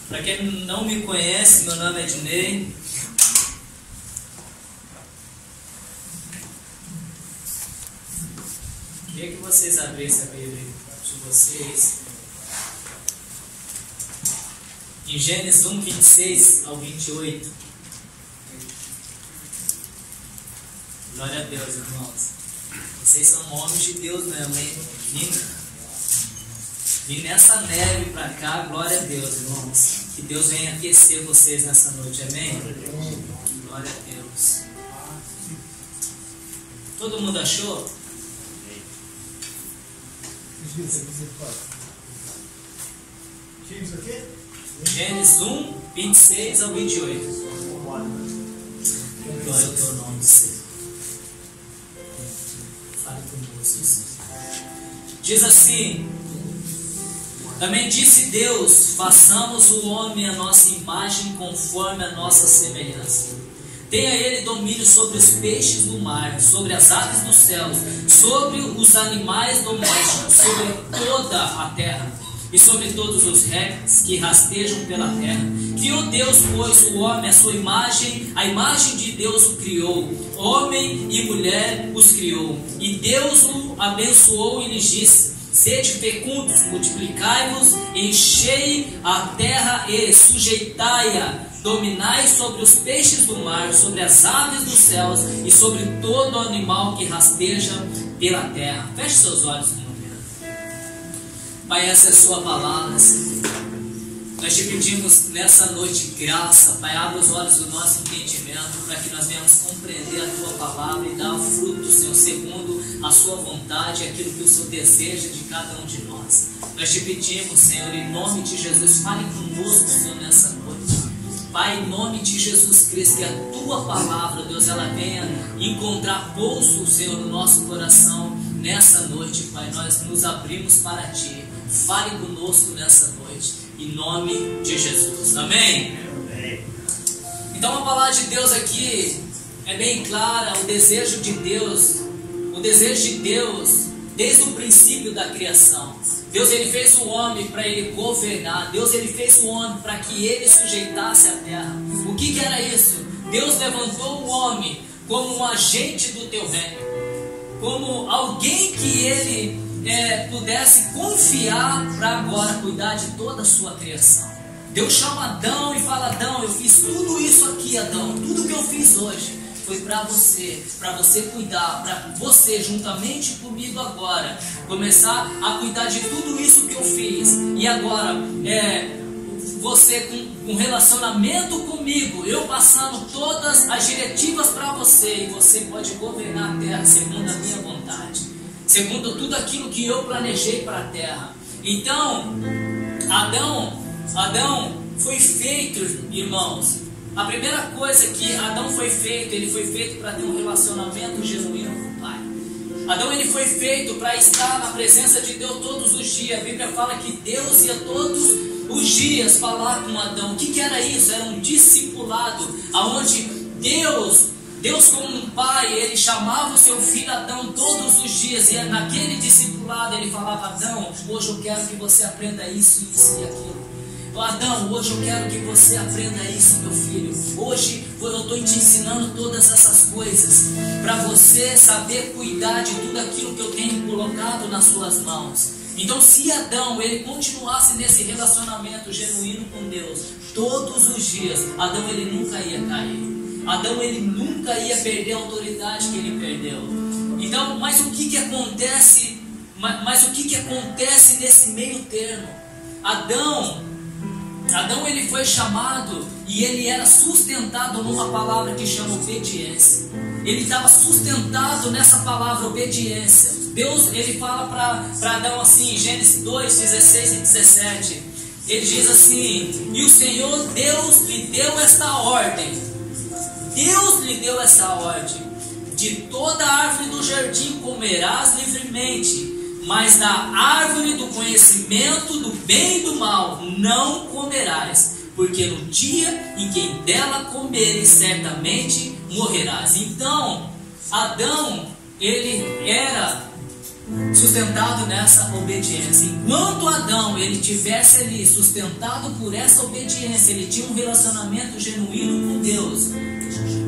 Para quem não me conhece, meu nome é Ednei. Queria que vocês abrissem a Bíblia de vocês em Gênesis 1, 26 ao 28. Glória a Deus, irmãos. Vocês são homens de Deus mesmo, hein? Vim nessa neve para cá, glória a Deus, irmãos. Que Deus venha aquecer vocês nessa noite, amém? Glória a Deus. Todo mundo achou? Gênesis 1, 26 ao 28. Glória ao teu nome, Senhor. Fale conosco, Senhor. Diz assim: também disse Deus: façamos o homem à nossa imagem, conforme a nossa semelhança. Tenha ele domínio sobre os peixes do mar, sobre as aves dos céus, sobre os animais domésticos, sobre toda a terra e sobre todos os répteis que rastejam pela terra. Criou Deus, pois, o homem à sua imagem, a imagem de Deus o criou, homem e mulher os criou. E Deus o abençoou e lhes disse: sede fecundos, multiplicai-vos, enchei a terra e sujeitai-a, dominai sobre os peixes do mar, sobre as aves dos céus e sobre todo animal que rasteja pela terra. Feche seus olhos um momento. Pai, essa é a sua palavra, Senhor. Nós te pedimos nessa noite graça, Pai, abre os olhos do nosso entendimento para que nós venhamos compreender a tua palavra e dar o fruto, Senhor, segundo a sua vontade, aquilo que o Senhor deseja de cada um de nós. Nós te pedimos, Senhor, em nome de Jesus, fale conosco, Senhor, nessa noite. Pai, em nome de Jesus Cristo, que a tua palavra, Deus, ela venha encontrar pouso, Senhor, no nosso coração nessa noite, Pai. Nós nos abrimos para ti. Fale conosco nessa noite, em nome de Jesus. Amém? Então a palavra de Deus aqui é bem clara. O desejo de Deus desde o princípio da criação. Deus, ele fez o homem para ele governar. Deus, ele fez o homem para que ele sujeitasse a terra. O que era isso? Deus levantou o homem como um agente do teu reino, como alguém que ele pudesse confiar para agora cuidar de toda a sua criação. Deus chama Adão e fala: Adão, eu fiz tudo isso aqui, Adão, tudo que eu fiz hoje foi para você cuidar, para você juntamente comigo agora começar a cuidar de tudo isso que eu fiz. E agora você com relacionamento comigo, eu passando todas as diretivas para você, e você pode governar a terra segundo a minha vontade, segundo tudo aquilo que eu planejei para a terra. Então Adão foi feito, irmãos. A primeira coisa que Adão foi feito, ele foi feito para ter um relacionamento genuíno com o Pai. Adão, ele foi feito para estar na presença de Deus todos os dias. A Bíblia fala que Deus ia todos os dias falar com Adão. O que era isso? Era um discipulado, aonde Deus como um pai, ele chamava o seu filho Adão todos os dias, e naquele discipulado ele falava: Adão, hoje eu quero que você aprenda isso, isso e aquilo. Adão, hoje eu quero que você aprenda isso, meu filho. Hoje eu estou te ensinando todas essas coisas para você saber cuidar de tudo aquilo que eu tenho colocado nas suas mãos. Então, se Adão ele continuasse nesse relacionamento genuíno com Deus todos os dias, Adão ele nunca ia cair. Adão ele nunca ia perder a autoridade que ele perdeu. Então, mas o que acontece? Mas o que acontece nesse meio termo? Adão ele foi chamado e ele era sustentado numa palavra que chama obediência. Ele estava sustentado nessa palavra obediência. Deus ele fala para Adão assim, em Gênesis 2, 16 e 17. Ele diz assim: e o Senhor Deus lhe deu esta ordem. Deus lhe deu essa ordem: de toda árvore do jardim comerás livremente, mas da árvore do conhecimento do bem e do mal não comerás, porque no dia em que dela comeres, certamente morrerás. Então, Adão, ele era sustentado nessa obediência. Enquanto Adão ele tivesse ali sustentado por essa obediência, ele tinha um relacionamento genuíno com Deus.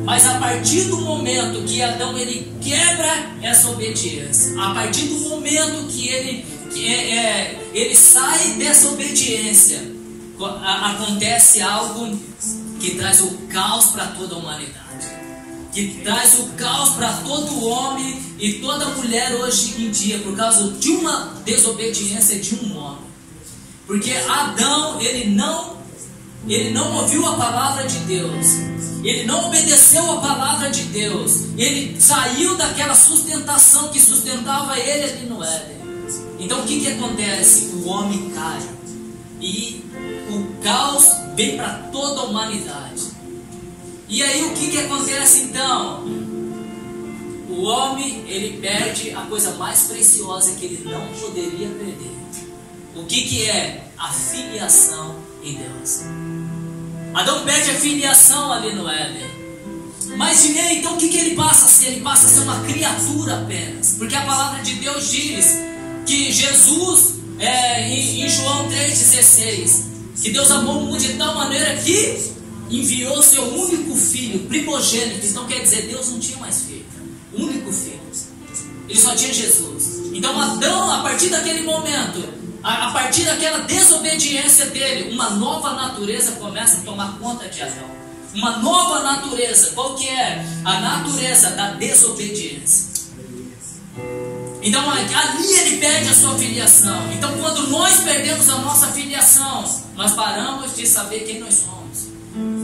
Mas a partir do momento que Adão ele quebra essa obediência, a partir do momento que ele sai dessa obediência, acontece algo que traz o caos para toda a humanidade, que traz o caos para todo homem e toda mulher hoje em dia, por causa de uma desobediência de um homem. Porque Adão ele não ouviu a palavra de Deus, ele não obedeceu a palavra de Deus, ele saiu daquela sustentação que sustentava ele ali no Éden. Então o que acontece? O homem cai e o caos vem para toda a humanidade. E aí o que acontece então? O homem ele perde a coisa mais preciosa que ele não poderia perder. O que é? A filiação em Deus. Adão perde a filiação ali no Éden. Mas e aí, então o que ele passa a ser? Ele passa a ser uma criatura apenas. Porque a palavra de Deus diz que Jesus, em João 3,16, que Deus amou o mundo de tal maneira que enviou seu único filho, primogênito. Então quer dizer, Deus não tinha mais filho, único filho, ele só tinha Jesus. Então Adão, a partir daquele momento, a partir daquela desobediência dele, uma nova natureza começa a tomar conta de Adão. Uma nova natureza. Qual que é? A natureza da desobediência. Então ali ele perde a sua filiação. Então quando nós perdemos a nossa filiação, nós paramos de saber quem nós somos,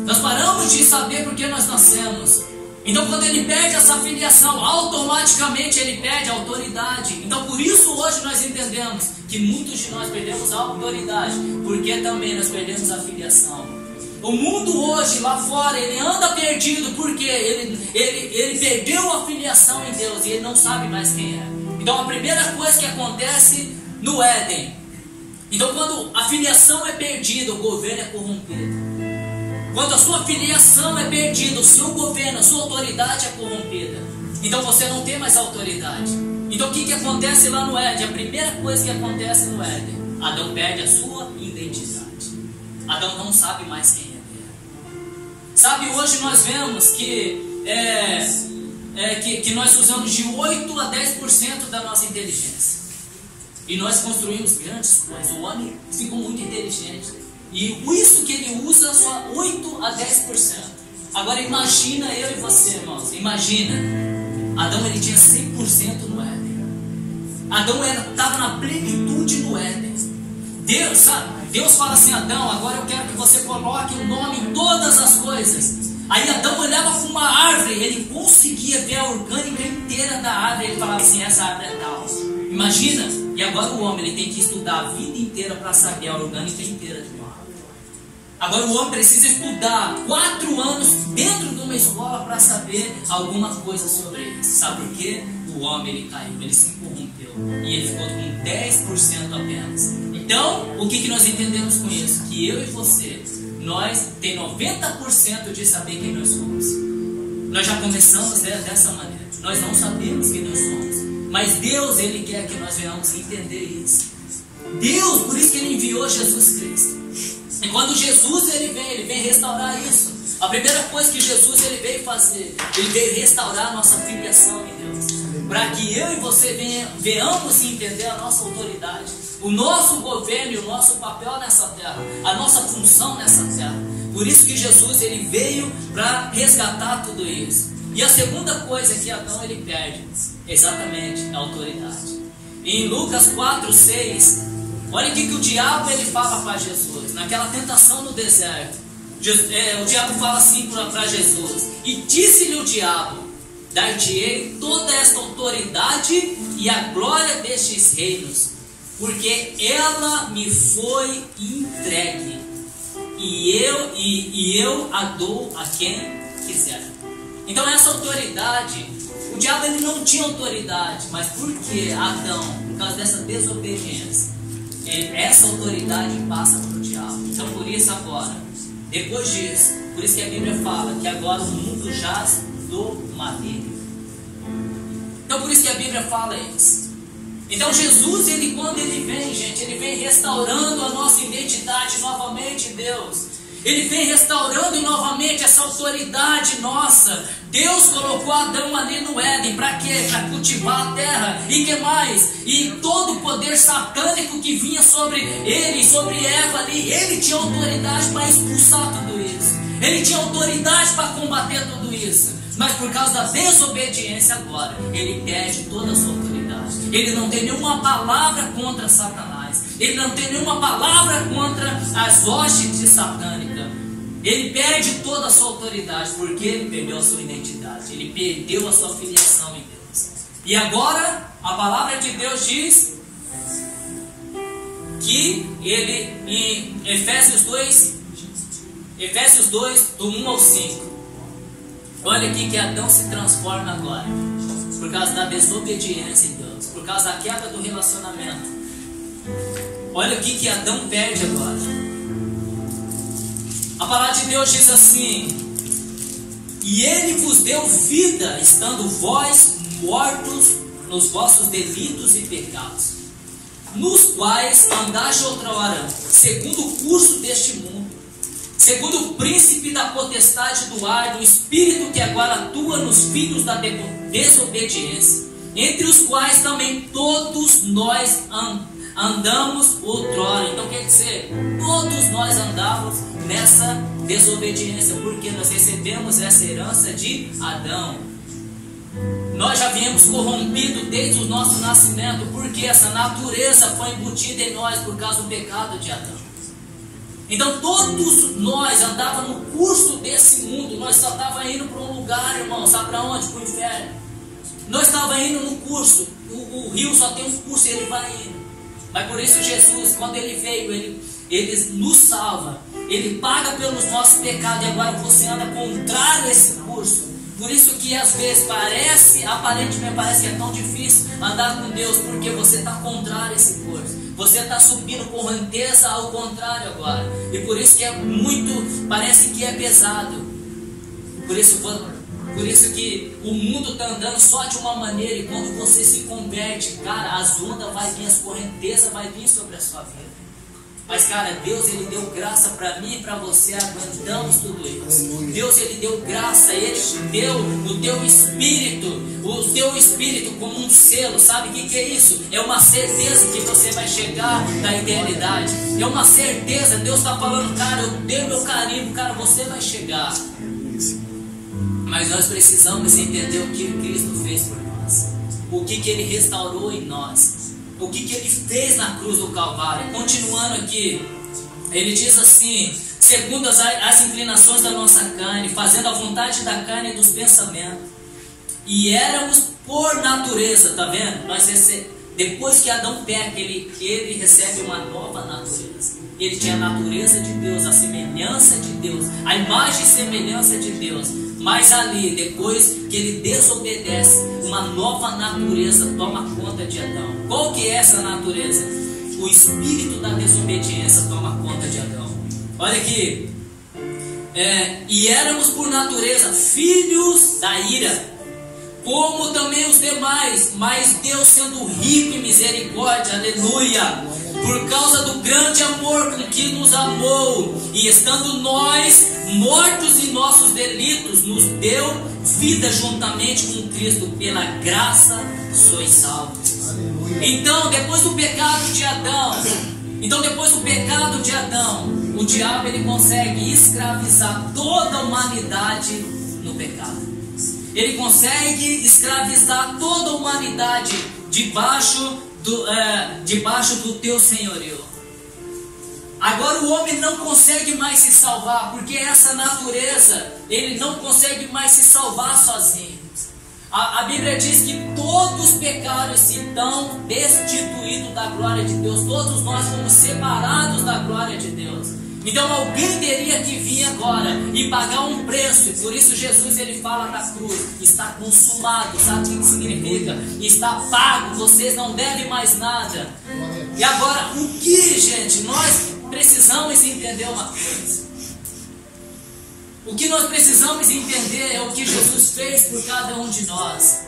nós paramos de saber por que nós nascemos. Então quando ele perde essa filiação, automaticamente ele perde a autoridade. Então por isso hoje nós entendemos que muitos de nós perdemos a autoridade, porque também nós perdemos a filiação. O mundo hoje, lá fora, ele anda perdido, porque ele perdeu a filiação em Deus e ele não sabe mais quem é. Então a primeira coisa que acontece no Éden, então quando a filiação é perdida, o governo é corrompido. Quando a sua filiação é perdida, o seu governo, a sua autoridade é corrompida. Então você não tem mais autoridade. Então o que acontece lá no Éden? A primeira coisa que acontece no Éden, Adão perde a sua identidade. Adão não sabe mais quem é. Sabe, hoje nós vemos que nós usamos de 8 a 10% da nossa inteligência. E nós construímos grandes coisas. O homem ficou muito inteligente. E isso que ele usa só 8 a 10%. Agora imagina eu e você, irmãos. Imagina. Adão ele tinha 100% no Éden. Adão estava na plenitude no Éden. Deus, sabe? Deus fala assim: Adão, agora eu quero que você coloque um nome em todas as coisas. Aí Adão olhava para uma árvore, ele conseguia ver a orgânica inteira da árvore. Ele falava assim: essa árvore é tal. Imagina. E agora o homem ele tem que estudar a vida inteira para saber a orgânica inteira de uma árvore. Agora o homem precisa estudar 4 anos dentro de uma escola para saber alguma coisa sobre isso. Sabe por quê? O homem ele caiu, ele se corrompeu e ele ficou com 10% apenas. Então, o que nós entendemos com isso? Que eu e você, nós tem 90% de saber quem nós somos. Nós já começamos dessa maneira. Nós não sabemos quem nós somos, mas Deus ele quer que nós venhamos entender isso. Deus, por isso que ele enviou Jesus Cristo. E quando Jesus ele vem restaurar isso. A primeira coisa que Jesus ele veio fazer, ele veio restaurar a nossa filiação em Deus, para que eu e você venhamos entender a nossa autoridade, o nosso governo e o nosso papel nessa terra, a nossa função nessa terra. Por isso que Jesus ele veio para resgatar tudo isso. E a segunda coisa que Adão ele perde, exatamente, a autoridade. Em Lucas 4:6, olha o que o diabo ele fala para Jesus, naquela tentação no deserto. O diabo fala assim para Jesus: e disse-lhe o diabo: dar-te-ei toda esta autoridade e a glória destes reinos, porque ela me foi entregue, e eu a dou a quem quiser. Então essa autoridade, o diabo ele não tinha autoridade, mas por que Adão, por causa dessa desobediência, essa autoridade passa para o diabo. Então por isso agora, depois disso, por isso que a Bíblia fala que agora o mundo jaz do maligno. Então por isso que a Bíblia fala isso. Então Jesus, quando ele vem, gente, ele vem restaurando a nossa identidade novamente em Deus. Ele vem restaurando novamente essa autoridade nossa. Deus colocou Adão ali no Éden, para quê? Para cultivar a terra. E que mais? E todo o poder satânico que vinha sobre ele, sobre Eva ali, ele tinha autoridade para expulsar tudo isso. Ele tinha autoridade para combater tudo isso. Mas por causa da desobediência agora, ele perde toda a sua autoridade. Ele não tem nenhuma palavra contra Satanás. Ele não tem nenhuma palavra contra as hostes de satânica. Ele perde toda a sua autoridade, porque ele perdeu a sua identidade. Ele perdeu a sua filiação em Deus. E agora, a palavra de Deus diz que ele, em Efésios 2, do 1 ao 5. Olha aqui que Adão se transforma agora, por causa da desobediência em Deus, por causa da quebra do relacionamento. Olha aqui que Adão perde agora. A palavra de Deus diz assim: e ele vos deu vida, estando vós mortos nos vossos delitos e pecados, nos quais andaste outrora, segundo o curso deste mundo, segundo o príncipe da potestade do ar, do espírito que agora atua nos filhos da desobediência, entre os quais também todos nós andamos outrora. Então quer dizer, todos nós andávamos nessa desobediência, porque nós recebemos essa herança de Adão. Nós já viemos corrompidos desde o nosso nascimento, porque essa natureza foi embutida em nós por causa do pecado de Adão. Então todos nós andávamos no curso desse mundo. Nós só estávamos indo para um lugar, irmão, sabe para onde? Para o inferno. Nós estávamos indo no curso. O rio só tem um curso e ele vai indo. Mas por isso Jesus, quando ele veio, ele nos salva. Ele paga pelos nossos pecados e agora você anda contrário a esse curso. Por isso que às vezes aparentemente parece que é tão difícil andar com Deus, porque você está contrário a esse curso. Você está subindo correnteza ao contrário agora. E por isso que parece que é pesado. Por isso que o mundo está andando só de uma maneira, e quando você se converte, cara, as ondas vai vir, as correntezas vai vir sobre a sua vida. Mas cara, Deus ele deu graça para mim e para você, aguentamos tudo isso. Deus ele deu graça, ele deu o teu espírito como um selo. Sabe o que é isso? É uma certeza que você vai chegar na eternidade. É uma certeza, Deus está falando, cara, eu dei meu carimbo, cara, você vai chegar. Mas nós precisamos entender o que Cristo fez por nós, o que ele restaurou em nós, o que ele fez na cruz do Calvário. Continuando aqui, ele diz assim: segundo as inclinações da nossa carne, fazendo a vontade da carne e dos pensamentos, e éramos por natureza, tá vendo? Depois que Adão peca, ele recebe uma nova natureza. Ele tinha a natureza de Deus, a semelhança de Deus, a imagem e semelhança de Deus. Mas ali, depois que ele desobedece, uma nova natureza toma conta de Adão. Qual que é essa natureza? O espírito da desobediência toma conta de Adão. Olha aqui. E éramos por natureza filhos da ira, como também os demais, mas Deus, sendo rico em misericórdia, aleluia, por causa do grande amor com que nos amou, e estando nós mortos em nossos delitos, nos deu vida juntamente com Cristo. Pela graça sois salvos. Então depois do pecado de Adão, o diabo ele consegue escravizar toda a humanidade no pecado. Ele consegue escravizar toda a humanidade debaixo do teu senhorio. Agora o homem não consegue mais se salvar, porque essa natureza, ele não consegue mais se salvar sozinho. A Bíblia diz que todos pecaram e se estão destituídos da glória de Deus. Todos nós fomos separados da glória de Deus. Então alguém teria que vir agora e pagar um preço. E por isso Jesus ele fala na cruz: está consumado. Sabe o que significa? Está pago, vocês não devem mais nada. E agora o que, gente? Nós precisamos entender uma coisa. O que nós precisamos entender é o que Jesus fez por cada um de nós.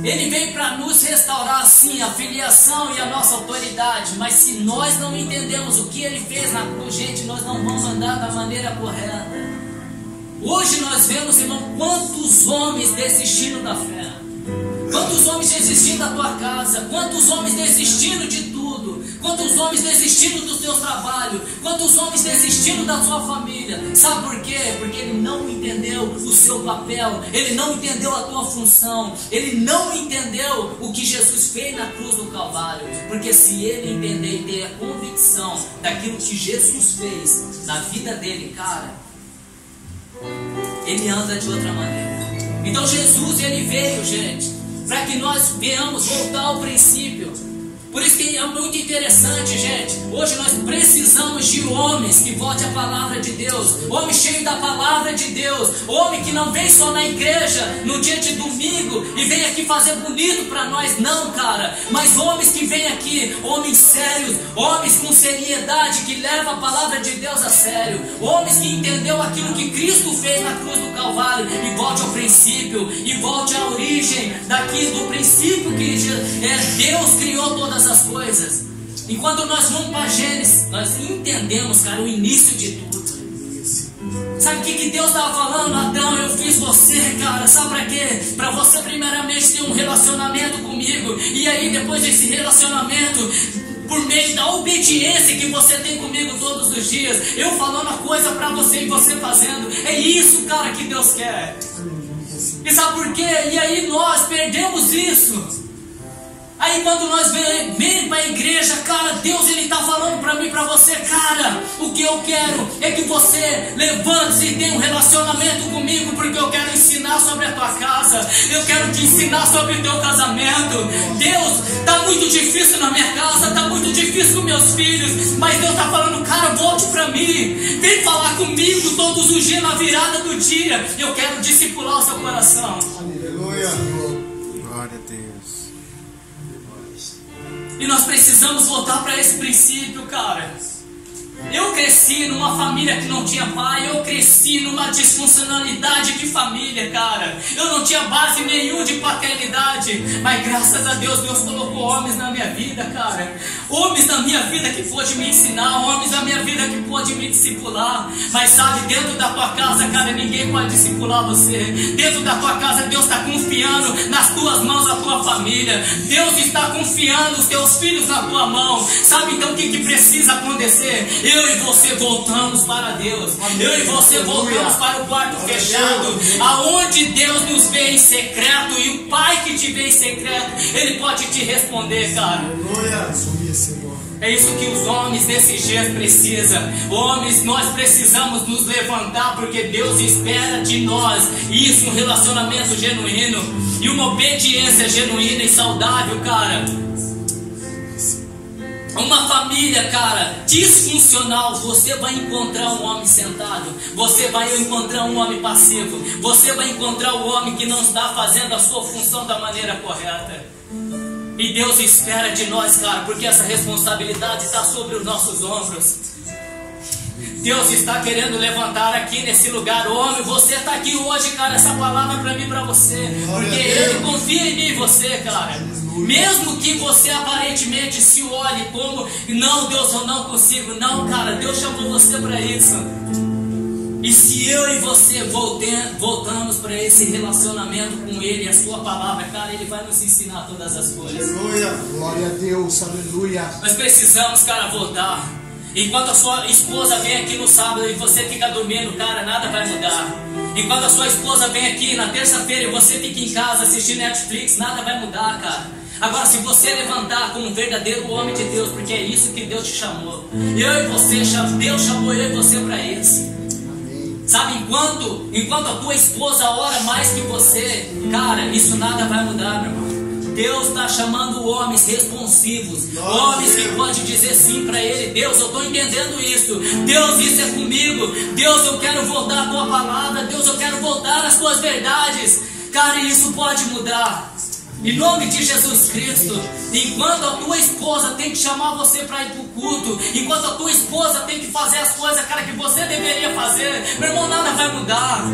Ele veio para nos restaurar, sim, a filiação e a nossa autoridade. Mas se nós não entendemos o que Ele fez na cruz, gente, nós não vamos andar da maneira correta. Hoje nós vemos, irmão, quantos homens desistindo da fé. Quantos homens desistindo da tua casa. Quantos homens desistindo de tudo. Quantos homens desistindo do teu trabalho. Quantos homens desistindo da sua família. Sabe por quê? Porque ele não entendeu o seu papel. Ele não entendeu a tua função. Ele não entendeu o que Jesus fez na cruz do Calvário. Porque se ele entender e ter a convicção daquilo que Jesus fez na vida dele, cara, ele anda de outra maneira. Então Jesus, ele veio, gente, para que nós venhamos voltar ao princípio. Por isso que é muito interessante, gente. Hoje nós precisamos de homens que voltem à palavra de Deus. Homem cheio da palavra de Deus. Homem que não vem só na igreja no dia de domingo e vem aqui fazer bonito para nós, não, cara. Mas homens que vêm aqui, homens sérios, homens com seriedade, que levam a palavra de Deus a sério. Homens que entendeu aquilo que Cristo fez na cruz do Calvário e volte ao princípio, e volte à origem daqui do princípio que Deus criou todas as coisas. E quando nós vamos para Gênesis, nós entendemos, cara, o início de tudo. Sabe o que Deus estava falando? Adão, eu fiz você, cara, sabe para quê? Para você primeiramente ter um relacionamento comigo. E aí depois desse relacionamento, por meio da obediência que você tem comigo todos os dias, eu falando a coisa para você e você fazendo. É isso, cara, que Deus quer. E sabe por quê? E aí nós perdemos isso. Aí quando nós vem para a igreja, cara, Deus ele está falando para mim e para você, cara, o que eu quero é que você levante-se e tenha um relacionamento comigo, porque eu quero ensinar sobre a tua casa, eu quero te ensinar sobre o teu casamento. Deus, está muito difícil na minha casa, está muito difícil com meus filhos, mas Deus está falando, cara, volte para mim, vem falar comigo todos os dias na virada do dia, eu quero discipular o seu coração. Aleluia, glória a Deus. E nós precisamos voltar para esse princípio, cara. Eu cresci numa família que não tinha pai. Eu cresci numa disfuncionalidade de família, cara. Eu não tinha base nenhuma de paternidade. Mas graças a Deus, Deus colocou homens na minha vida, cara. Homens na minha vida que pôde me ensinar. Homens na minha vida que pôde me discipular. Mas sabe, dentro da tua casa, cara, ninguém pode discipular você. Dentro da tua casa, Deus está confiando nas tuas mãos a tua família. Deus está confiando os teus filhos na tua mão. Sabe então o que precisa acontecer? Eu e você voltamos para Deus. Eu e você voltamos para o quarto fechado, aonde Deus nos vê em secreto. E o Pai que te vê em secreto, Ele pode te responder, cara. É isso que os homens desses dias precisam. Homens, nós precisamos nos levantar, porque Deus espera de nós isso, um relacionamento genuíno e uma obediência genuína e saudável, cara. Uma família, cara, disfuncional, você vai encontrar um homem sentado, você vai encontrar um homem passivo, você vai encontrar um homem que não está fazendo a sua função da maneira correta. E Deus espera de nós, cara, porque essa responsabilidade está sobre os nossos ombros. Deus está querendo levantar aqui nesse lugar, homem, você está aqui hoje, cara, essa palavra para mim e para você, porque Ele confia em mim e você, cara. Mesmo que você aparentemente se olhe como, não, Deus, eu não consigo, não, cara, Deus chamou você para isso. E se eu e você voltamos para esse relacionamento com Ele, a sua palavra, cara, Ele vai nos ensinar todas as coisas. Aleluia, glória a Deus, aleluia. Nós precisamos, cara, voltar. Enquanto a sua esposa vem aqui no sábado e você fica dormindo, cara, nada vai mudar. Enquanto a sua esposa vem aqui na terça-feira e você fica em casa assistindo Netflix, nada vai mudar, cara. Agora, se você levantar como um verdadeiro homem de Deus, porque é isso que Deus te chamou. Eu e você, Deus chamou eu e você para isso. Sabe, enquanto a tua esposa ora mais que você, cara, isso nada vai mudar, meu irmão. Deus está chamando homens responsivos, homens que podem dizer sim para Ele. Deus, eu estou entendendo isso. Deus, isso é comigo. Deus, eu quero voltar à Tua palavra. Deus, eu quero voltar às Tuas verdades. Cara, isso pode mudar. Em nome de Jesus Cristo. Enquanto a tua esposa tem que chamar você para ir para o culto, enquanto a tua esposa tem que fazer as coisas, cara, que você deveria fazer, meu irmão, nada vai mudar.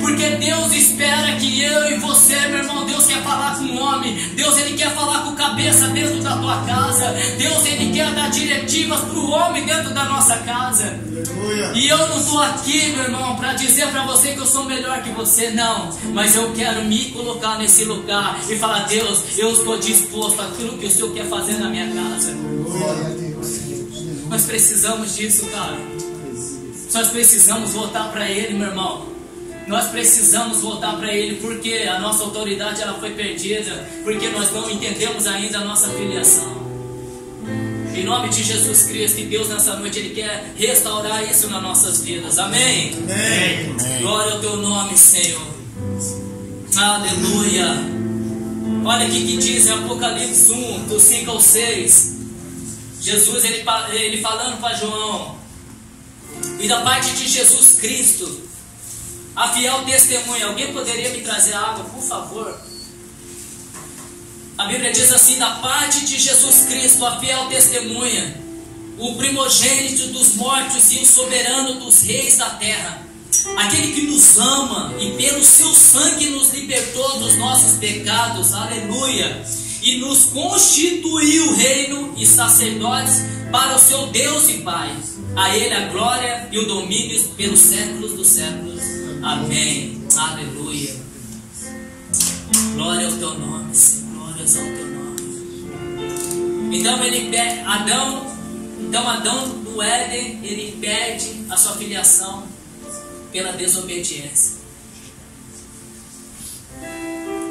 Porque Deus espera que eu e você, meu irmão, Deus quer falar com o homem. Deus, Ele quer falar com cabeça dentro da tua casa. Deus, Ele quer dar diretivas para o homem dentro da nossa casa. Aleluia. E eu não estou aqui, meu irmão, para dizer para você que eu sou melhor que você, não. Mas eu quero me colocar nesse lugar e falar: Deus, eu estou disposto àquilo que o Senhor quer fazer na minha casa. Glória a Deus. Nós precisamos disso, cara. Nós precisamos voltar para Ele, meu irmão. Nós precisamos voltar para Ele, porque a nossa autoridade ela foi perdida, porque nós não entendemos ainda a nossa filiação. Em nome de Jesus Cristo, que Deus nessa noite Ele quer restaurar isso nas nossas vidas. Amém? Amém. Glória ao Teu nome, Senhor. Aleluia. Olha aqui que diz em Apocalipse 1, do 5 ao 6. Jesus, ele falando para João, e da parte de Jesus Cristo, a fiel testemunha. Alguém poderia me trazer água, por favor? A Bíblia diz assim: da parte de Jesus Cristo, a fiel testemunha, o primogênito dos mortos e o soberano dos reis da terra, aquele que nos ama e pelo seu sangue nos libertou dos nossos pecados, aleluia, e nos constituiu reino e sacerdotes para o seu Deus e Pai. A Ele a glória e o domínio pelos séculos dos séculos. Amém. Aleluia. Glória ao Teu nome, Senhor. Glórias ao Teu nome. Então Adão do Éden, ele perde a sua filiação pela desobediência.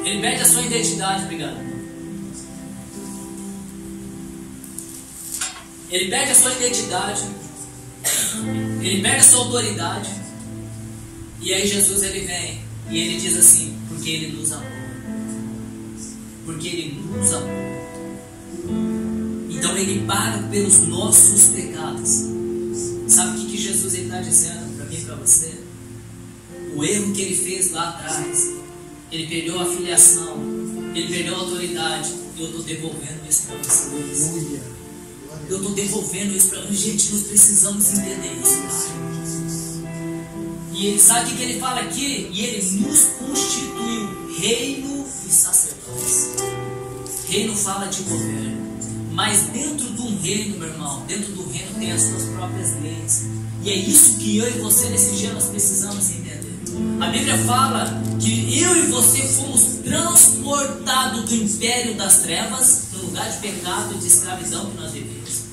Ele perde a sua identidade, obrigado. Ele perde a sua identidade. Ele perde a sua autoridade. E aí Jesus ele vem e ele diz assim: porque Ele nos amou. Porque Ele nos amou. Então Ele paga pelos nossos pecados. Sabe o que Jesus está dizendo para mim e para você? O erro que Ele fez lá atrás, Ele perdeu a filiação, Ele perdeu a autoridade. E eu estou devolvendo isso para vocês. Eu estou devolvendo isso para vocês. Gente, nós precisamos entender isso, cara. E ele sabe o que ele fala aqui? E Ele nos constituiu reino e sacerdotes. Reino fala de governo. Mas dentro de um reino, meu irmão, dentro do reino tem as suas próprias leis. E é isso que eu e você nesse dia nós precisamos entender. A Bíblia fala que eu e você fomos transportados do império das trevas, no lugar de pecado e de escravidão que nós vivíamos.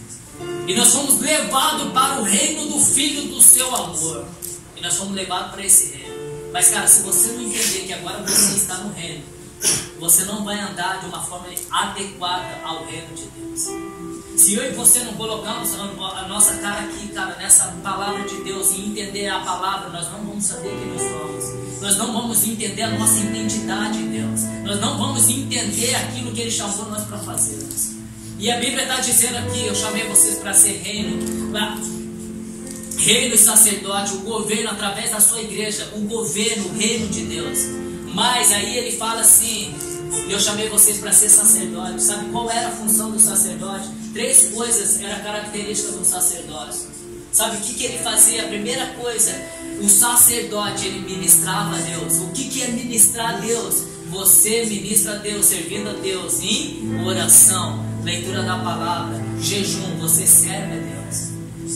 E nós fomos levados para o reino do Filho do seu amor. E nós fomos levados para esse reino. Mas, cara, se você não entender que agora você está no reino, você não vai andar de uma forma adequada ao reino de Deus. Se eu e você não colocamos a nossa cara aqui, cara, nessa palavra de Deus e entender a palavra, nós não vamos saber quem nós somos. Nós não vamos entender a nossa identidade em Deus. Nós não vamos entender aquilo que Ele chamou nós para fazermos. E a Bíblia está dizendo aqui: eu chamei vocês para ser reino e sacerdote, o governo através da sua igreja, o governo, o reino de Deus. Mas aí ele fala assim: eu chamei vocês para ser sacerdote. Sabe qual era a função do sacerdote? 3 coisas eram características do sacerdote. Sabe o que ele fazia? A primeira coisa, o sacerdote ele ministrava a Deus. O que é ministrar a Deus? Você ministra a Deus servindo a Deus em oração, leitura da palavra, jejum. Você serve a Deus.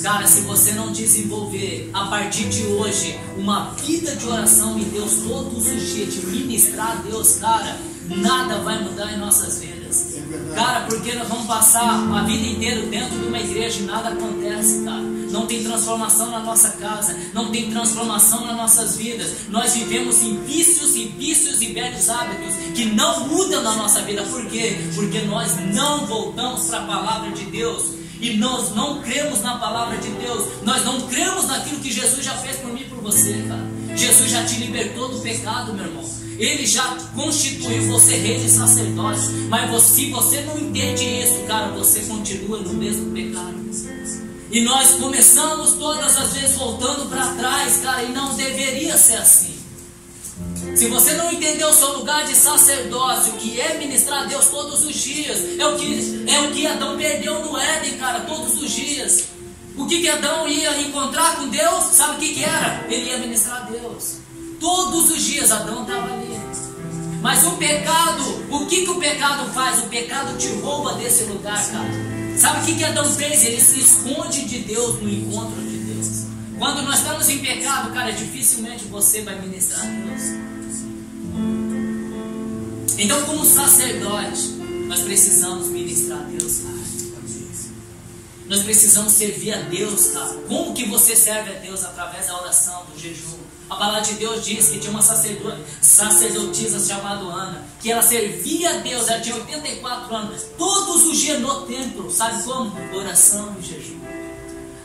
Cara, se você não desenvolver a partir de hoje uma vida de oração em Deus todos os dias, de ministrar a Deus, cara, nada vai mudar em nossas vidas. Cara, porque nós vamos passar a vida inteira dentro de uma igreja e nada acontece, cara. Não tem transformação na nossa casa, não tem transformação nas nossas vidas. Nós vivemos em vícios e velhos hábitos que não mudam na nossa vida. Por quê? Porque nós não voltamos para a palavra de Deus. E nós não cremos na palavra de Deus. Nós não cremos naquilo que Jesus já fez por mim e por você, cara. Jesus já te libertou do pecado, meu irmão. Ele já constituiu você rei e sacerdote. Mas se você não entende isso, cara, você continua no mesmo pecado. E nós começamos todas as vezes voltando para trás, cara. E não deveria ser assim. Se você não entendeu o seu lugar de sacerdócio, que é ministrar a Deus todos os dias, é o que Adão perdeu no Éden, cara, todos os dias. O que Adão ia encontrar com Deus, sabe o que era? Ele ia ministrar a Deus. todos os dias. Adão estava ali. Mas o pecado, o que o pecado faz? O pecado te rouba desse lugar, cara. Sabe o que Adão fez? Ele se esconde de Deus no encontro de Deus. Quando nós estamos em pecado, cara, dificilmente você vai ministrar a Deus. Então, como sacerdote, nós precisamos ministrar a Deus, cara. Nós precisamos servir a Deus, cara. Como que você serve a Deus? Através da oração, do jejum. A palavra de Deus diz que tinha uma sacerdotisa chamada Ana, que ela servia a Deus, ela tinha 84 anos, todos os dias no templo. Sabe como? Oração e jejum.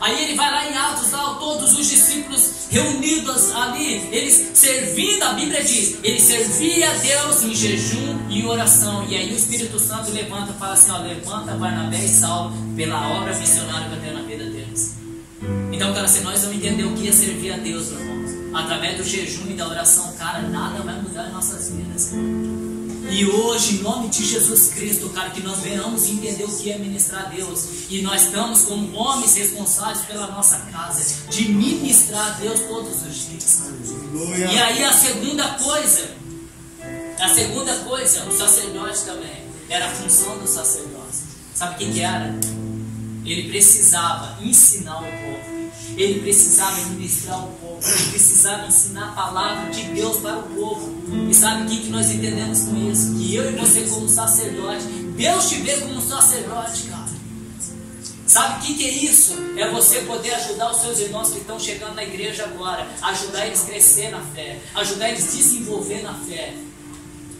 Aí ele vai lá em Atos, lá, todos os discípulos reunidos ali, eles servindo, a Bíblia diz, ele servia a Deus em jejum e oração. E aí o Espírito Santo levanta e fala assim, ó, levanta Barnabé e Saulo pela obra missionária que eu tenho na vida deles. Então, cara, se nós não entender o que é servir a Deus, meu irmão, através do jejum e da oração, cara, nada vai mudar em nossas vidas. E hoje, em nome de Jesus Cristo, cara, que nós venhamos entender o que é ministrar a Deus. E nós estamos como homens responsáveis pela nossa casa, de ministrar a Deus todos os dias. E aí a segunda coisa, o sacerdote também, era a função do sacerdote. Sabe o que era? Ele precisava ensinar o povo. Ele precisava ministrar o povo. Ele precisava ensinar a palavra de Deus para o povo. E sabe o que nós entendemos com isso? Que eu e você como sacerdote, Deus te vê como sacerdote, cara. Sabe o que é isso? É você poder ajudar os seus irmãos que estão chegando na igreja agora. Ajudar eles a crescer na fé. Ajudar eles a desenvolver na fé.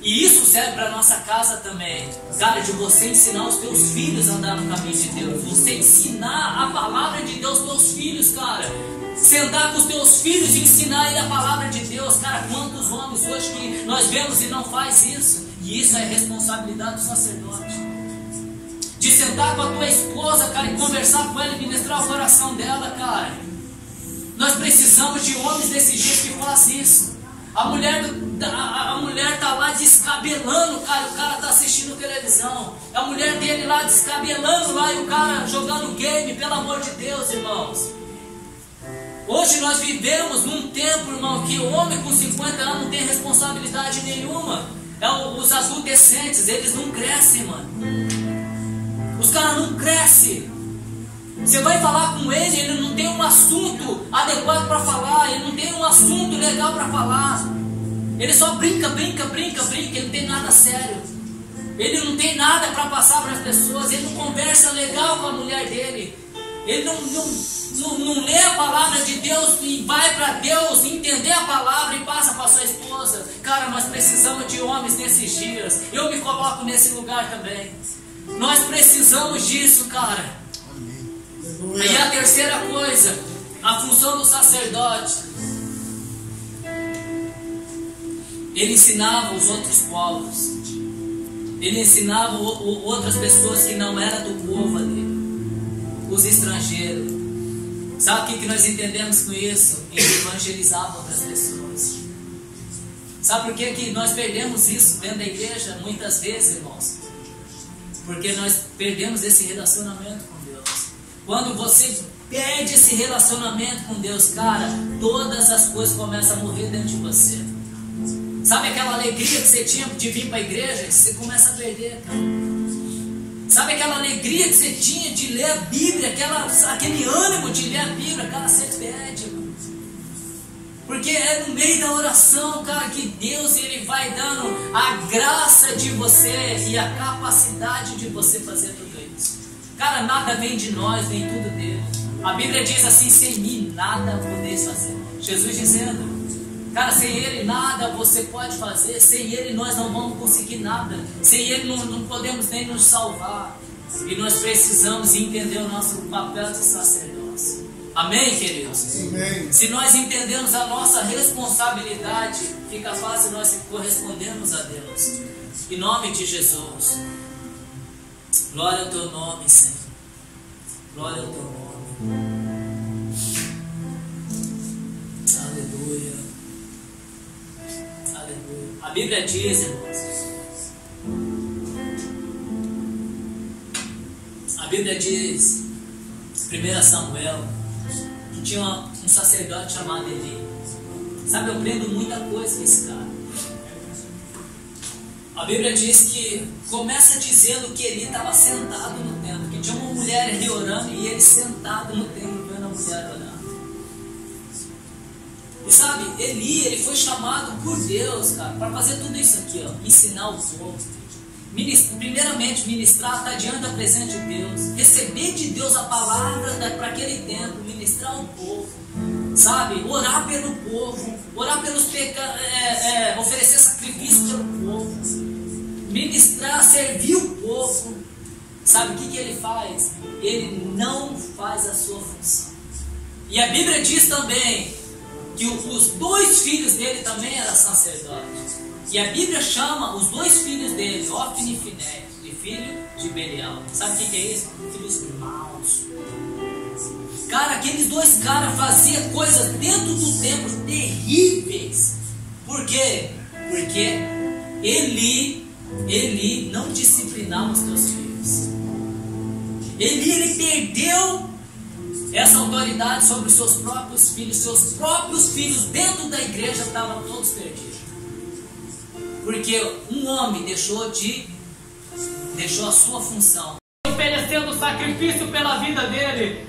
E isso serve para a nossa casa também. Cara, de você ensinar os teus filhos a andar no caminho de Deus. Você ensinar a palavra de Deus aos teus filhos, cara. Sentar com os teus filhos e ensinar ele a palavra de Deus. Cara, quantos homens hoje que nós vemos e não faz isso? E isso é responsabilidade do sacerdote. De sentar com a tua esposa, cara, e conversar com ela e ministrar o coração dela, cara. Nós precisamos de homens desses dias que fazem isso. A mulher tá lá descabelando, cara, o cara tá assistindo televisão. A mulher dele lá descabelando lá e o cara jogando game, pelo amor de Deus, irmãos. Hoje nós vivemos num tempo, irmão, que o homem com 50 anos não tem responsabilidade nenhuma. Os adolescentes, eles não crescem, mano. Os caras não crescem. Você vai falar com ele não tem um assunto adequado para falar, ele não tem um assunto legal para falar. Ele só brinca, ele não tem nada sério. Ele não tem nada para passar para as pessoas, ele não conversa legal com a mulher dele. Ele não lê a palavra de Deus e vai para Deus entender a palavra e passa para sua esposa. Cara, nós precisamos de homens nesses dias. Eu me coloco nesse lugar também. Nós precisamos disso, cara. E a terceira coisa, a função do sacerdote. Ele ensinava os outros povos. Ele ensinava outras pessoas que não eram do povo ali. Os estrangeiros. Sabe o que nós entendemos com isso? Ele evangelizava outras pessoas. Sabe por que nós perdemos isso dentro da igreja? Muitas vezes, irmãos. Porque nós perdemos esse relacionamento com Deus. Quando você perde esse relacionamento com Deus, cara, todas as coisas começam a morrer dentro de você. Sabe aquela alegria que você tinha de vir para a igreja? Você começa a perder, cara. Sabe aquela alegria que você tinha de ler a Bíblia, aquele ânimo de ler a Bíblia, cara, você perde, mano. Porque é no meio da oração, cara, que Deus ele vai dando a graça de você e a capacidade de você fazer tudo isso. Cara, nada vem de nós, vem tudo dele. A Bíblia diz assim, sem mim nada podeis fazer. Jesus dizendo, cara, sem ele nada você pode fazer, sem ele nós não vamos conseguir nada, sem ele não podemos nem nos salvar. E nós precisamos entender o nosso papel de sacerdócio. Amém, queridos? Amém. Se nós entendemos a nossa responsabilidade, fica fácil nós correspondermos a Deus. Em nome de Jesus. Glória ao teu nome, Senhor. Glória ao teu nome. Aleluia. Aleluia. A Bíblia diz, irmãos. A Bíblia diz, 1 Samuel, que tinha um sacerdote chamado Eli. Sabe, eu aprendo muita coisa com esse cara. A Bíblia diz que começa dizendo que Eli estava sentado no templo, que tinha uma mulher ali orando e ele sentado no templo vendo a mulher orando. E sabe, ele foi chamado por Deus, cara, para fazer tudo isso aqui, ó, ensinar o povo. Primeiramente, ministrar, estar diante da presença de Deus, receber de Deus a palavra para aquele tempo, ministrar ao povo, sabe, orar pelo povo, orar pelos pecados, oferecer sacrifício pelo povo, ministrar, servir o povo. Sabe o que ele faz? Ele não faz a sua função. E a Bíblia diz também que os dois filhos dele também eram sacerdotes. E a Bíblia chama os dois filhos dele, Ofni e Finéias, de filho de Belial. Sabe o que é isso? Filhos maus. Cara, aqueles dois caras faziam coisas dentro do templo terríveis. Por quê? Porque Eli não disciplinava os teus filhos. Ele perdeu essa autoridade sobre os seus próprios filhos. Seus próprios filhos dentro da igreja estavam todos perdidos. Porque um homem deixou a sua função, oferecendo sacrifício pela vida dele.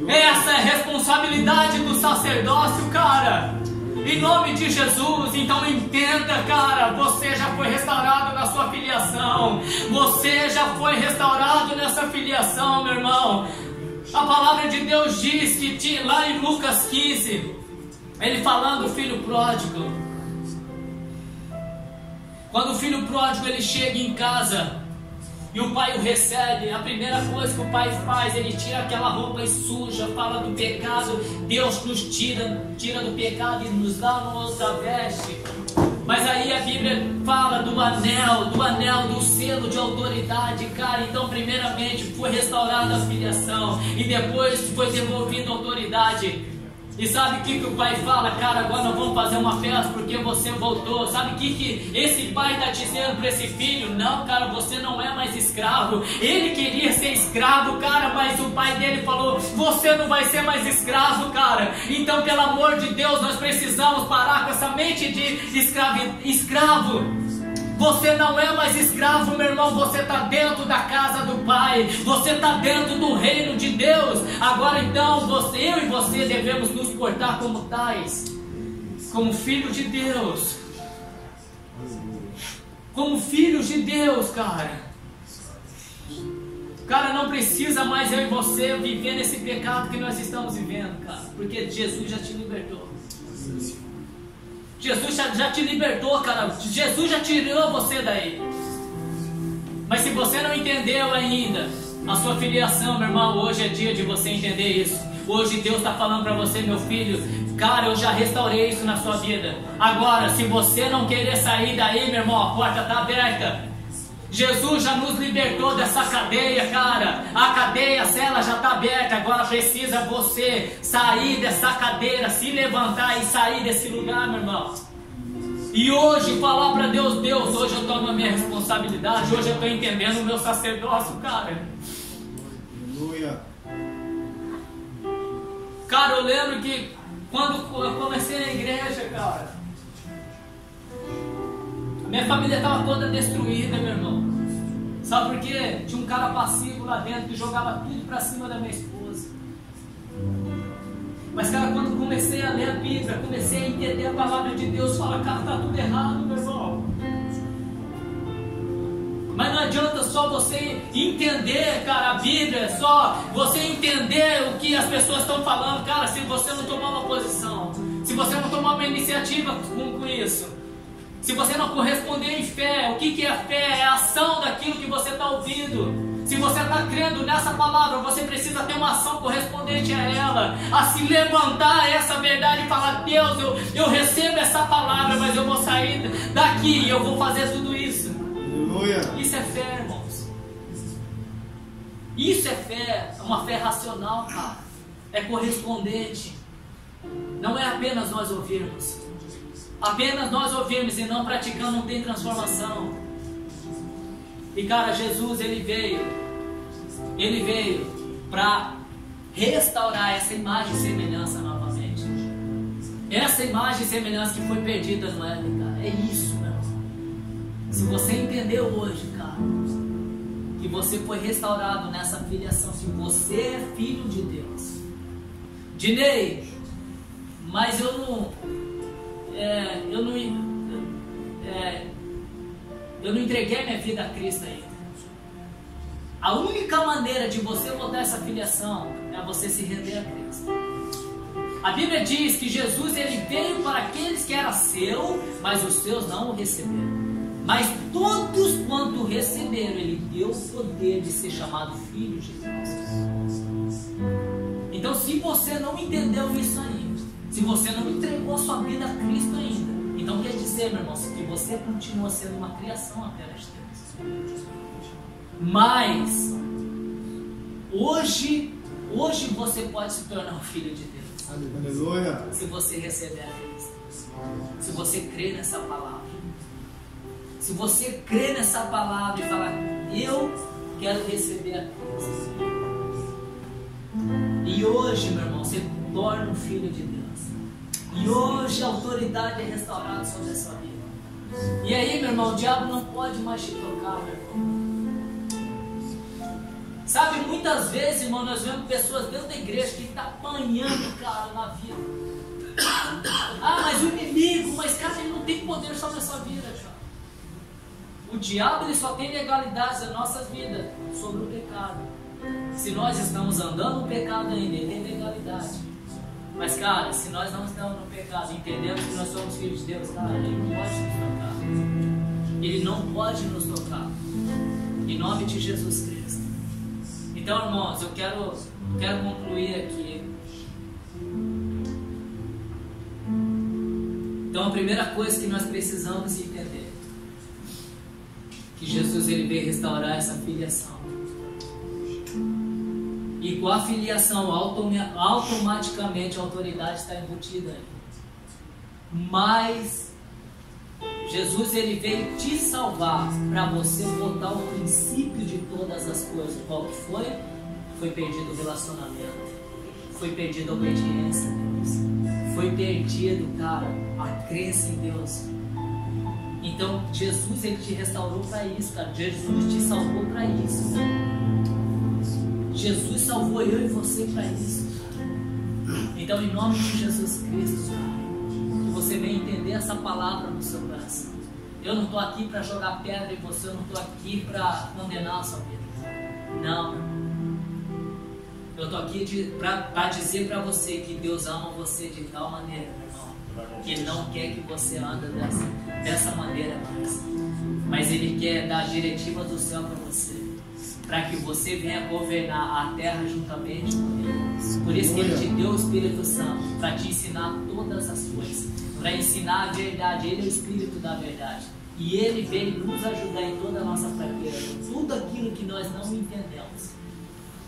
Essa é a responsabilidade do sacerdócio, cara. Em nome de Jesus. Então entenda, cara, você já foi restaurado na sua filiação. Você já foi restaurado nessa filiação, meu irmão. A palavra de Deus diz que tinha, lá em Lucas 15, ele falando do filho pródigo. Quando o filho pródigo ele chega em casa e o pai o recebe, a primeira coisa que o pai faz, ele tira aquela roupa suja, fala do pecado. Deus nos tira do pecado e nos dá uma outra veste. Mas aí a Bíblia fala do anel, do selo de autoridade, cara. Então primeiramente foi restaurada a filiação e depois foi devolvida a autoridade. E sabe o que o pai fala? Cara, agora nós vamos fazer uma festa porque você voltou. Sabe o que esse pai está dizendo para esse filho? Não, cara, você não é mais escravo. Ele queria ser escravo, cara, mas o pai dele falou: você não vai ser mais escravo, cara. Então, pelo amor de Deus, nós precisamos parar com essa mente de escravo. Você não é mais escravo, meu irmão. Você está dentro da casa do Pai. Você está dentro do reino de Deus. Agora então, eu e você devemos nos portar como tais, como filho de Deus. Como filhos de Deus, cara. Cara, não precisa mais eu e você viver nesse pecado que nós estamos vivendo, cara. Porque Jesus já te libertou. Jesus já te libertou, cara. Jesus já tirou você daí. Mas se você não entendeu ainda a sua filiação, meu irmão, hoje é dia de você entender isso. Hoje Deus está falando para você, meu filho, cara, eu já restaurei isso na sua vida. Agora, se você não querer sair daí, meu irmão, a porta está aberta. Jesus já nos libertou dessa cadeia, cara. A cadeia, a cela já está aberta. Agora precisa você sair dessa cadeira, se levantar e sair desse lugar, meu irmão. E hoje falar para Deus: Deus, hoje eu tomo a minha responsabilidade. Hoje eu estou entendendo o meu sacerdócio, cara. Aleluia. Cara, eu lembro que quando eu comecei na igreja, cara, minha família estava toda destruída, meu irmão. Sabe por quê? Tinha um cara passivo lá dentro que jogava tudo pra cima da minha esposa. Mas, cara, quando comecei a ler a Bíblia, comecei a entender a palavra de Deus, fala, cara, tá tudo errado, meu irmão. Mas não adianta só você entender, cara, a Bíblia, só você entender o que as pessoas estão falando, cara, se você não tomar uma posição, se você não tomar uma iniciativa com isso. Se você não corresponder em fé, o que é fé? É a ação daquilo que você está ouvindo. Se você está crendo nessa palavra, você precisa ter uma ação correspondente a ela, a se levantar essa verdade e falar: Deus, eu recebo essa palavra, mas eu vou sair daqui e eu vou fazer tudo isso. Aleluia. Isso é fé, irmãos. Isso é fé, uma fé racional, cara. É correspondente. Não é apenas nós ouvirmos. Apenas nós ouvirmos e não praticando não tem transformação. E cara, Jesus ele veio para restaurar essa imagem e semelhança novamente. Essa imagem e semelhança que foi perdida no Éden, cara. É isso, meu irmão. Se você entendeu hoje, cara, que você foi restaurado nessa filiação, se você é filho de Deus. Dinei, mas eu não entreguei minha vida a Cristo ainda. A única maneira de você voltar essa filiação é você se render a Cristo. A Bíblia diz que Jesus ele veio para aqueles que eram seus, mas os seus não o receberam. Mas todos quanto receberam, ele deu o poder de ser chamado filho de Deus. Então, se você não entendeu isso ainda, se você não entregou a sua vida a Cristo ainda, então quer dizer, meu irmão, que você continua sendo uma criação apenas de Deus. Mas hoje você pode se tornar um filho de Deus. Aleluia. Se você receber a Cristo, se você crer nessa palavra, se você crer nessa palavra e falar, eu quero receber a Cristo. E hoje, meu irmão, você torna um filho de Deus. E hoje a autoridade é restaurada sobre a sua vida. E aí, meu irmão, o diabo não pode mais te tocar, meu irmão. Sabe, muitas vezes, irmão, nós vemos pessoas dentro da igreja que estão apanhando, cara, na vida. Ah, mas o inimigo, cara, ele não tem poder sobre a sua vida, cara. O diabo, ele só tem legalidades nas nossas vidas sobre o pecado. Se nós estamos andando no pecado ainda, ele tem legalidade. Mas, cara, se nós não estamos no pecado, entendemos que nós somos filhos de Deus, cara, ele não pode nos tocar. Ele não pode nos tocar. Em nome de Jesus Cristo. Então, irmãos, eu quero concluir aqui. Então, a primeira coisa que nós precisamos entender, que Jesus ele veio restaurar essa filiação. E com a filiação, automaticamente a autoridade está embutida aí. Mas Jesus ele veio te salvar para você voltar ao princípio de todas as coisas. Qual que foi? Foi perdido o relacionamento. Foi perdido a obediência a Deus. Foi perdido, cara, a crença em Deus. Então Jesus ele te restaurou para isso, cara. Jesus te salvou para isso. Jesus salvou eu e você para isso. Então, em nome de Jesus Cristo, que você venha entender essa palavra no seu coração. Eu não estou aqui para jogar pedra em você, eu não estou aqui para condenar a sua vida. Não. Eu estou aqui para dizer para você que Deus ama você de tal maneira, meu irmão, que Ele não quer que você ande dessa maneira mais. Mas Ele quer dar a diretiva do céu para você, para que você venha governar a terra juntamente com Ele. Por isso que Ele te deu o Espírito Santo, para te ensinar todas as coisas, para ensinar a verdade. Ele é o Espírito da verdade. E Ele veio nos ajudar em toda a nossa fraqueza, tudo aquilo que nós não entendemos.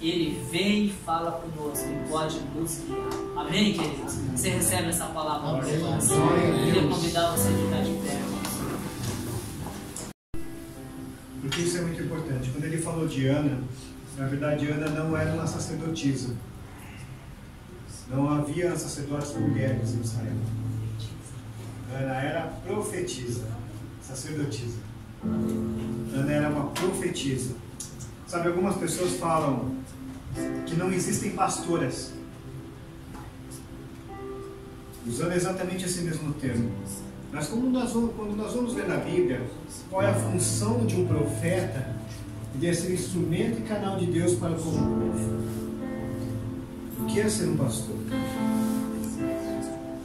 Ele vem e fala conosco e pode nos guiar. Amém, queridos? Você recebe essa palavra no seu coração? Eu queria convidar você a ficar de pé. Porque isso é muito importante. Quando ele falou de Ana, na verdade Ana não era uma sacerdotisa. Não havia sacerdotes mulheres em Israel. Ana era profetisa, sacerdotisa. Ana era uma profetisa. Sabe, algumas pessoas falam que não existem pastoras, usando exatamente esse mesmo termo. Mas quando nós vamos ler na Bíblia, qual é a função de um profeta? Ele é ser instrumento e canal de Deus para o povo. O que é ser um pastor?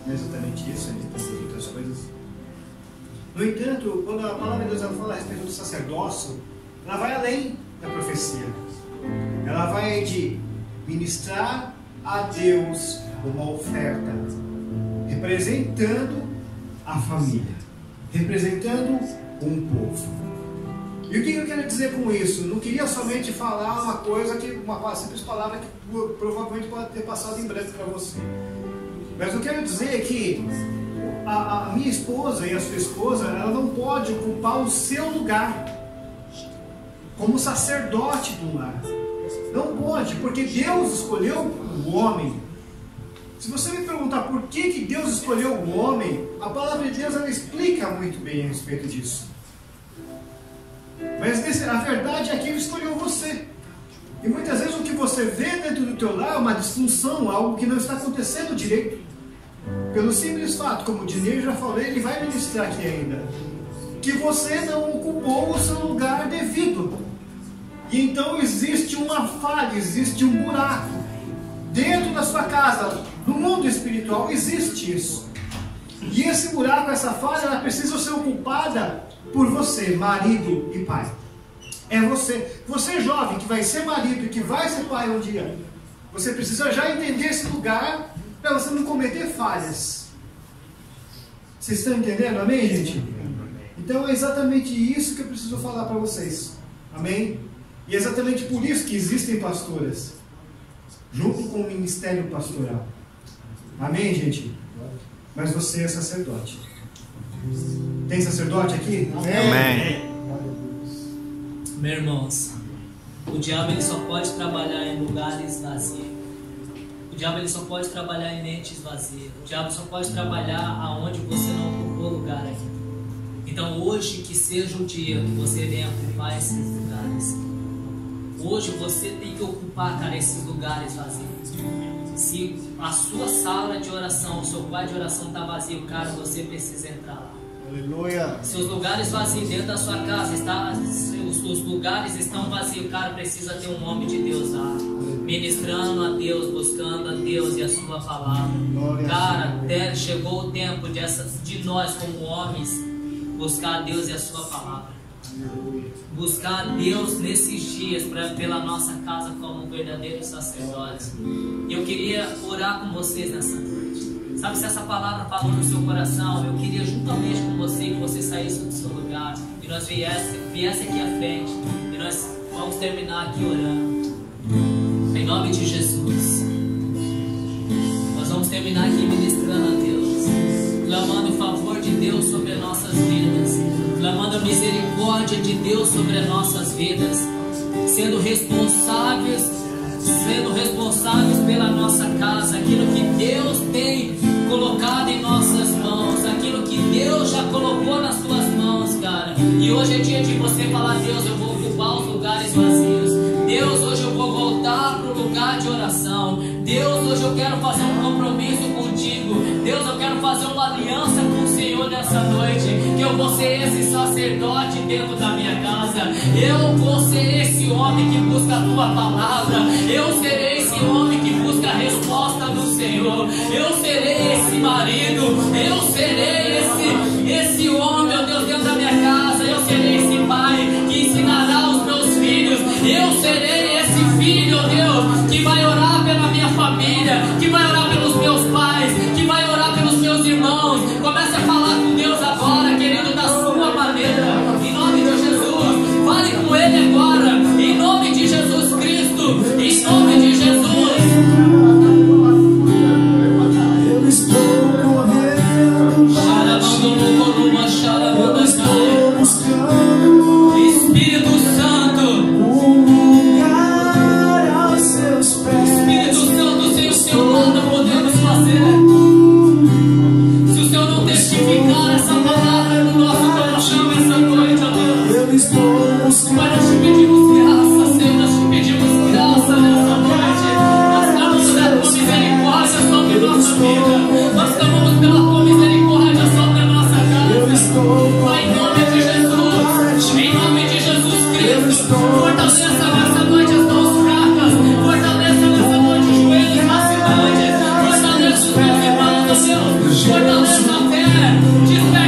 Não é exatamente isso, ele tem muitas coisas. No entanto, quando a palavra de Deus ela fala a respeito do sacerdócio, ela vai além da profecia. Ela vai de ministrar a Deus uma oferta, representando a família, representando um povo. E o que eu quero dizer com isso? Não queria somente falar uma coisa, uma simples palavra que provavelmente pode ter passado em branco para você. Mas eu quero dizer que a minha esposa e a sua esposa, ela não pode ocupar o seu lugar como sacerdote do lar. Não pode, porque Deus escolheu o homem. Se você me perguntar por que Deus escolheu o homem, a palavra de Deus ela explica muito bem a respeito disso. Mas a verdade é que Ele escolheu você. E muitas vezes o que você vê dentro do teu lar é uma disfunção, algo que não está acontecendo direito. Pelo simples fato, como o Dinei já falou, ele vai ministrar aqui ainda, que você não ocupou o seu lugar devido. E então existe uma falha, existe um buraco dentro da sua casa, no mundo espiritual existe isso. E esse buraco, essa falha, ela precisa ser ocupada por você, marido e pai. É você jovem que vai ser marido e que vai ser pai um dia. Você precisa já entender esse lugar para você não cometer falhas. Vocês estão entendendo? Amém, gente? Então é exatamente isso que eu preciso falar para vocês. Amém? E é exatamente por isso que existem pastoras, junto com o ministério pastoral. Amém, gente? Mas você é sacerdote. Tem sacerdote aqui? Amém. Meus irmãos, o diabo ele só pode trabalhar em lugares vazios. O diabo ele só pode trabalhar em mentes vazias. O diabo só pode trabalhar aonde você não ocupou lugar aqui. Então hoje que seja o dia que você venha ocupar esses lugares. Hoje você tem que ocupar, cara, esses lugares vazios. Se a sua sala de oração, o seu quarto de oração está vazio, cara, você precisa entrar lá. Aleluia. Se os lugares vazios dentro da sua casa, os lugares estão vazios, cara, precisa ter um homem de Deus lá, ministrando a Deus, buscando a Deus e a sua palavra. Cara, chegou o tempo de nós como homens buscar a Deus e a sua palavra. Buscar a Deus nesses dias pela nossa casa como verdadeiros sacerdotes. Eu queria orar com vocês nessa noite. Sabe, se essa palavra falou no seu coração, eu queria juntamente com você que você saísse do seu lugar e nós viesse aqui à frente e nós vamos terminar aqui orando. Em nome de Jesus. Nós vamos terminar aqui ministrando a Deus, clamando o favor de Deus sobre as nossas vidas, clamando a misericórdia de Deus sobre as nossas vidas, sendo responsáveis pela nossa casa, aquilo que Deus tem colocado em nossas mãos, aquilo que Deus já colocou nas suas mãos, cara. E hoje é dia de você falar: Deus, eu vou ocupar os lugares vazios. Deus, hoje eu vou voltar para o lugar de oração. Deus, hoje eu quero fazer um compromisso contigo. Deus, eu quero fazer uma aliança com o Senhor nessa noite, que eu vou ser esse sacerdote dentro da minha casa. Eu vou ser esse homem que busca a tua palavra. Eu serei esse homem que busca a resposta do Senhor. Eu serei esse marido. Eu serei esse homem, meu Deus, dentro da minha casa. Eu serei esse pai que ensinará os meus filhos. Eu serei esse filho, Deus, que vai orar pela minha família, que vai orar pelos meus pais, que vai orar pelos meus irmãos. Comece a falar com Deus agora, querido, da sua maneira. Em nome de Jesus, fale com Ele agora. Em nome de Jesus Cristo, em nome de Jesus. Eu estou correndo, eu estou buscando Espírito Santo, um lugar aos seus pés. Espírito Santo, sem o seu nome não podemos fazer. Se o Senhor não testificar essa palavra no nosso coração essa noite, ó Deus, Eu estou buscando Pai, nós te pedimos graça, Senhor, nós te pedimos graça nessa noite. Nós clamamos pela tua misericórdia sobre nossa vida. Nós clamamos pela tua misericórdia sobre a nossa Eu casa. estou Pai, em nome de Jesus, em nome de Jesus Cristo, fortaleça nessa noite as mãos fracas, fortaleça nessa noite os joelhos vacilantes, fortaleça os meus irmãos, Deus, fortaleça a fé, desperta